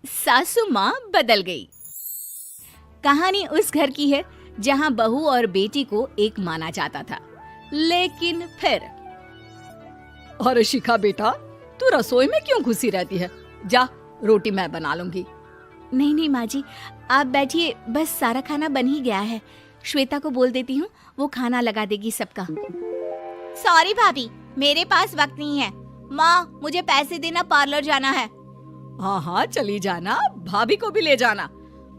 सासू माँ बदल गई। कहानी उस घर की है जहाँ बहू और बेटी को एक माना जाता था, लेकिन फिर अरे शिखा बेटा, तू रसोई में क्यों घुसी रहती है? जा, रोटी मैं बना लूंगी। नहीं नहीं माँ जी, आप बैठिए, बस सारा खाना बन ही गया है। श्वेता को बोल देती हूँ, वो खाना लगा देगी सबका। सॉरी भाभी, मेरे पास वक्त नहीं है। माँ, मुझे पैसे देना, पार्लर जाना है। हाँ हाँ चली जाना, भाभी को भी ले जाना।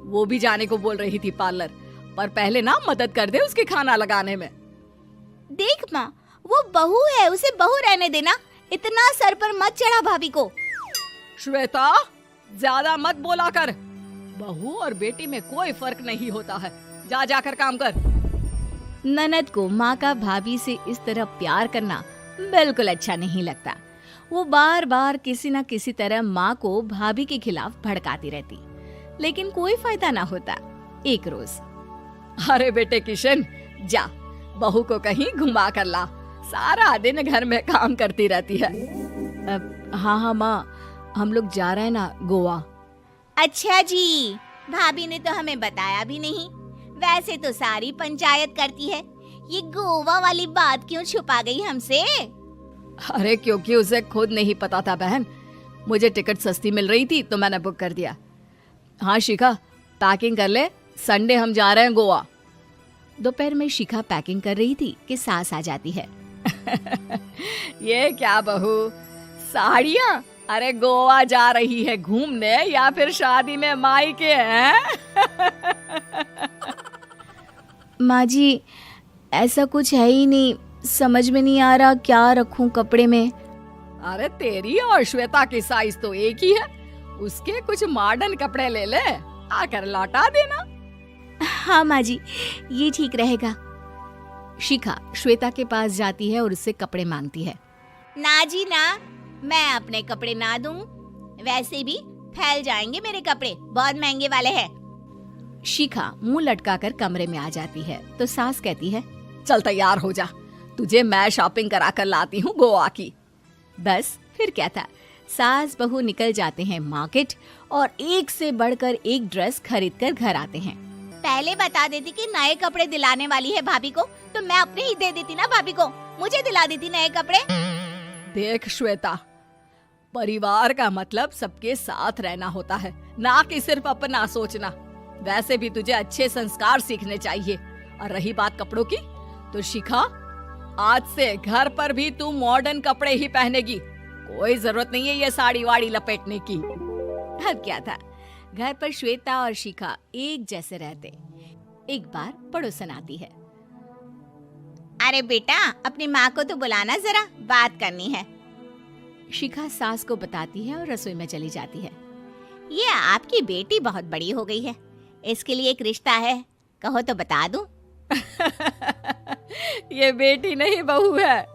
वो भी जाने को बोल रही थी पार्लर, पर पहले ना मदद कर दे उसके खाना लगाने में। देख माँ, वो बहू है, उसे बहू रहने देना, इतना सर पर मत चढ़ा भाभी को। श्वेता, ज्यादा मत बोला कर। बहू और बेटी में कोई फर्क नहीं होता है। जा जाकर काम कर। ननद को माँ का भाभी से इस तरह प्यार करना बिल्कुल अच्छा नहीं लगता। वो बार बार किसी न किसी तरह माँ को भाभी के खिलाफ भड़काती रहती, लेकिन कोई फायदा ना होता। एक रोज, अरे बेटे किशन, जा बहू को कहीं घुमा कर ला, सारा दिन घर में काम करती रहती है। हाँ हाँ माँ, हम लोग जा रहे हैं ना गोवा। अच्छा जी, भाभी ने तो हमें बताया भी नहीं। वैसे तो सारी पंचायत करती है, ये गोवा वाली बात क्यों छुपा गई हमसे? अरे क्योंकि उसे खुद नहीं पता था बहन। मुझे टिकट सस्ती मिल रही थी तो मैंने बुक कर दिया। हाँ शिखा, पैकिंग कर ले, संडे हम जा रहे हैं गोवा। दोपहर में शिखा पैकिंग कर रही थी कि सास आ जाती है। ये क्या बहू, साड़ियाँ? अरे गोवा जा रही है घूमने या फिर शादी में मायके हैं? माँ जी, ऐसा कुछ है ही नहीं, समझ में नहीं आ रहा क्या रखूं कपड़े में। अरे तेरी और श्वेता की साइज तो एक ही है, उसके कुछ मॉडर्न कपड़े ले ले, आकर लौटा देना। हाँ माँ जी, ये ठीक रहेगा। शिखा श्वेता के पास जाती है और उससे कपड़े मांगती है। ना जी ना, मैं अपने कपड़े ना दूं, वैसे भी फैल जाएंगे मेरे कपड़े, बहुत महंगे वाले हैं। शिखा मुंह लटकाकर कमरे में आ जाती है तो सास कहती है, चल तैयार हो जा, तुझे मैं शॉपिंग करा कर लाती हूँ गोवा की। बस फिर क्या था, सास बहू निकल जाते हैं मार्केट और एक से बढ़कर एक ड्रेस खरीद कर घर आते हैं। पहले बता देती कि नए कपड़े दिलाने वाली है भाभी को, तो मैं अपने ही दे देती ना भाभी को, मुझे दिला देती नए कपड़े। देख श्वेता, परिवार का मतलब सबके साथ रहना होता है, ना कि सिर्फ अपना सोचना। वैसे भी तुझे अच्छे संस्कार सीखने चाहिए। और रही बात कपड़ों की, तो शिखा, आज से घर पर भी तू मॉडर्न कपड़े ही पहनेगी। कोई जरूरत नहीं है ये साड़ी वाड़ी लपेटने की। अब क्या था, घर पर श्वेता और शिखा एक जैसे रहते। एक बार पड़ोसन आती है। अरे बेटा, अपनी माँ को तो बुलाना जरा, बात करनी है। शिखा सास को बताती है और रसोई में चली जाती है। ये आपकी बेटी बहुत बड़ी हो गई है, इसके लिए एक रिश्ता है, कहो तो बता दूं। ये बेटी नहीं बहू है,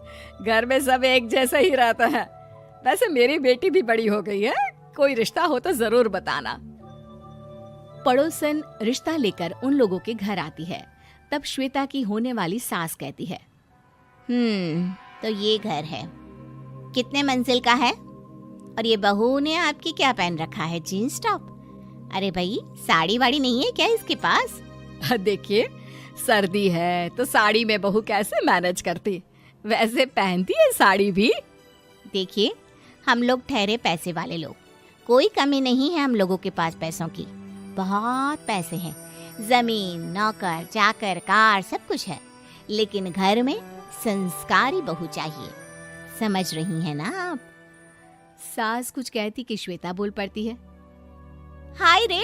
घर में सब एक जैसा ही रहता है। वैसे मेरी बेटी भी बड़ी हो गई है, कोई रिश्ता हो तो जरूर बताना। पड़ोसन रिश्ता लेकर उन लोगों के घर आती है। तब श्वेता की होने वाली सास कहती है, तो ये घर है, कितने मंजिल का है? और ये बहू ने आपकी क्या पहन रखा है, जीन्स टॉप? अरे भाई, साड़ी वाड़ी नहीं है क्या इसके पास? देखिए, सर्दी है तो साड़ी में बहू कैसे मैनेज करती, वैसे पहनती है साड़ी भी। देखिए, हम लोग ठहरे पैसे वाले लोग, कोई कमी नहीं है हम लोगों के पास पैसों की, बहुत पैसे हैं, जमीन, नौकर चाकर, कार, सब कुछ है, लेकिन घर में संस्कारी बहू चाहिए। समझ रही हैं ना आप? सास कुछ कहती कि श्वेता बोल पड़ती है, हाय रे,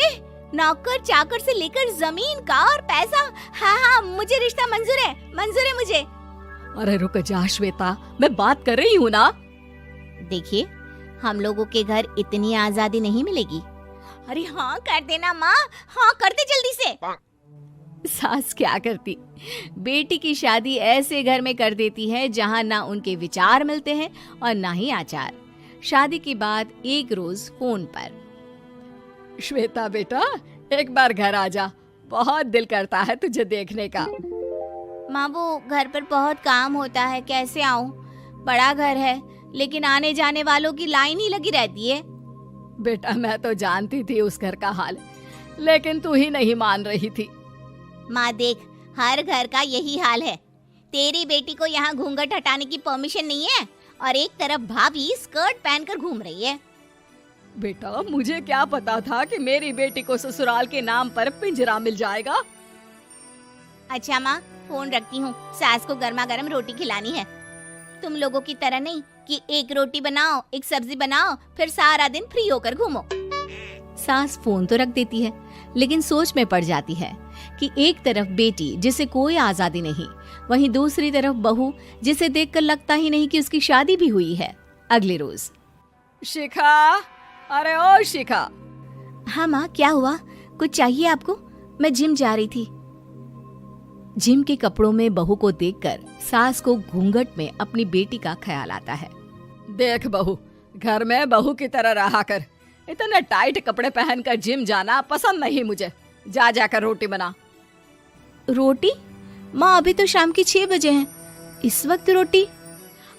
नौकर चाकर से लेकर जमीन, कार, पैसा, हाँ हाँ, मुझे रिश्ता मंजूर है, मंजूर है मुझे। अरे रुक जा श्वेता, मैं बात कर रही हूँ ना। देखिए, हम लोगों के घर इतनी आजादी नहीं मिलेगी। अरे हाँ कर देना माँ, हाँ कर दे जल्दी से। सास क्या करती, बेटी की शादी ऐसे घर में कर देती है जहाँ ना उनके विचार मिलते हैं और ना ही आचार। शादी के बाद एक रोज फोन पर, श्वेता बेटा, एक बार घर आ जा, बहुत दिल करता है तुझे देखने का। माँ, वो घर पर बहुत काम होता है, कैसे आऊँ? बड़ा घर है, लेकिन आने जाने वालों की लाइन ही लगी रहती है। बेटा मैं तो जानती थी उस घर का हाल, लेकिन तू ही नहीं मान रही थी। माँ देख, हर घर का यही हाल है। तेरी बेटी को यहाँ घूंघट हटाने की परमिशन नहीं है और एक तरफ भाभी स्कर्ट पहनकर घूम रही है। बेटा मुझे क्या पता था कि मेरी बेटी को ससुराल के नाम पर पिंजरा मिल जाएगा। अच्छा माँ, फोन रखती हूँ, सास को गर्मा गर्म रोटी खिलानी है। तुम लोगों की तरह नहीं कि एक रोटी बनाओ, एक सब्जी बनाओ, फिर सारा दिन फ्री होकर घूमो। सास फोन तो रख देती है, लेकिन सोच में पड़ जाती है कि एक तरफ बेटी जिसे कोई आजादी नहीं, वहीं दूसरी तरफ बहू जिसे देखकर लगता ही नहीं कि उसकी शादी भी हुई है। अगले रोज। शिखा, अरे ओ शिखा। हाँ माँ, क्या हुआ? कुछ चाहिए आपको? मैं जिम जा रही थी। जिम के कपड़ों में बहू को देखकर सास को घूंघट में अपनी बेटी का ख्याल आता है। देख बहू, घर में बहू की तरह रहा कर। इतने टाइट कपड़े पहनकर जिम जाना पसंद नहीं मुझे। जा जाकर रोटी बना। रोटी? माँ अभी तो शाम की 6 बजे हैं, इस वक्त रोटी?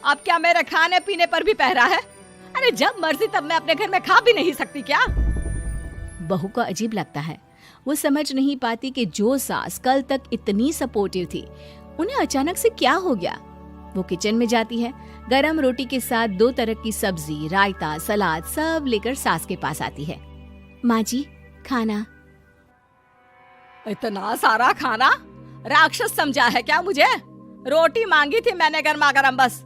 अब क्या मेरे खाने पीने पर भी पहरा है? अरे जब मर्जी तब मैं अपने घर में खा भी नहीं सकती क्या? बहू को अजीब लगता है। वो समझ नहीं पाती कि जो सास कल तक इतनी सपोर्टिव थी, उन्हें अचानक से क्या हो गया। वो किचन में जाती है, गरम रोटी के साथ 2 तरह की सब्जी, रायता, सलाद सब लेकर सास के पास आती है। माँ जी, खाना। इतना सारा खाना? राक्षस समझा है क्या मुझे? रोटी मांगी थी मैंने गर्मा गर्म बस।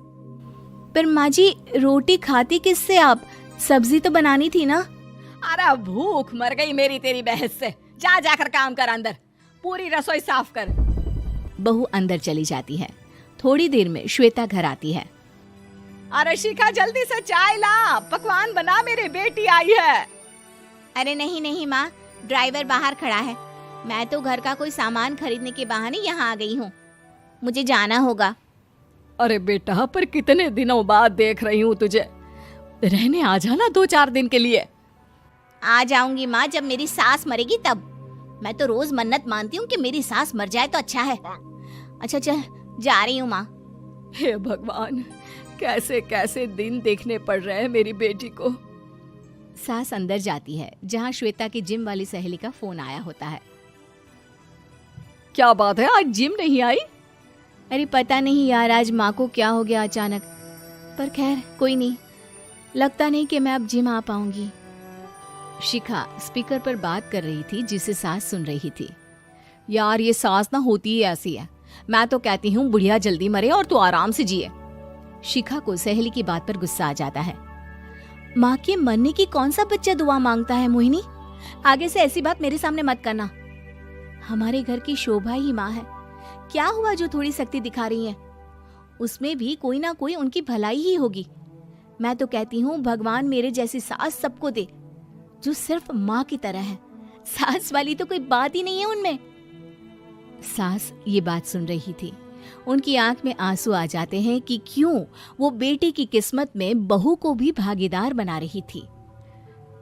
पर माँ जी, रोटी खाती किससे आप? सब्जी तो बनानी थी ना। अरे भूख मर गई मेरी तेरी बहस से। जा जाकर काम कर, अंदर पूरी रसोई साफ कर। बहू अंदर चली जाती है। थोड़ी देर में श्वेता घर आती है। अरे शिखा जल्दी से चाय ला, पकवान बना, मेरी बेटी आई है। अरे नहीं नहीं माँ, ड्राइवर बाहर खड़ा है। मैं तो घर का कोई सामान खरीदने के बहाने यहाँ आ गई हूँ, मुझे जाना होगा। अरे बेटा, पर कितने दिनों बाद देख रही हूँ तुझे, रहने आ जाना 2-4 दिन के लिए। आ जाऊंगी माँ, जब मेरी सास मरेगी तब। मैं तो रोज मन्नत मानती हूँ कि मेरी सास मर जाए तो अच्छा है। अच्छा चल, जा रही हूँ माँ। हे भगवान, कैसे कैसे दिन देखने पड़ रहे हैं मेरी बेटी को। सास अंदर जाती है, जहाँ श्वेता की जिम वाली सहेली का फोन आया होता है। क्या बात है, आज जिम नहीं आई? अरे पता नहीं यार, आज माँ को क्या हो गया अचानक। पर खैर कोई नहीं, लगता नहीं कि मैं अब जिम आ पाऊंगी। शिखा स्पीकर पर बात कर रही थी, जिसे सास सुन रही थी। यार ये सास ना होती ही ऐसी है। मैं तो कहती हूँ बुढ़िया जल्दी मरे और तू आराम से जिए। शिखा को सहेली की बात पर गुस्सा आ जाता है। माँ के मरने की कौन सा बच्चा दुआ मांगता है मोहिनी? आगे से ऐसी बात मेरे सामने मत करना। हमारे घर की शोभा ही माँ है। क्या हुआ जो थोड़ी सख्ती दिखा रही है? उसमें भी कोई ना कोई उनकी भलाई ही होगी। मैं तो कहती हूँ भगवान मेरे जैसी सास सबको दे, जो सिर्फ माँ की तरह है। सास वाली तो कोई बात ही नहीं है उनमें। सास ये बात सुन रही थी। उनकी आंख में आंसू आ जाते हैं कि क्यों वो बेटी की किस्मत में बहू को भी भागीदार बना रही थी।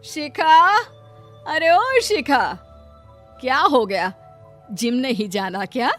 शिखा, अरे ओ शिखा, क्या हो गया? जिम नहीं जाना क्या?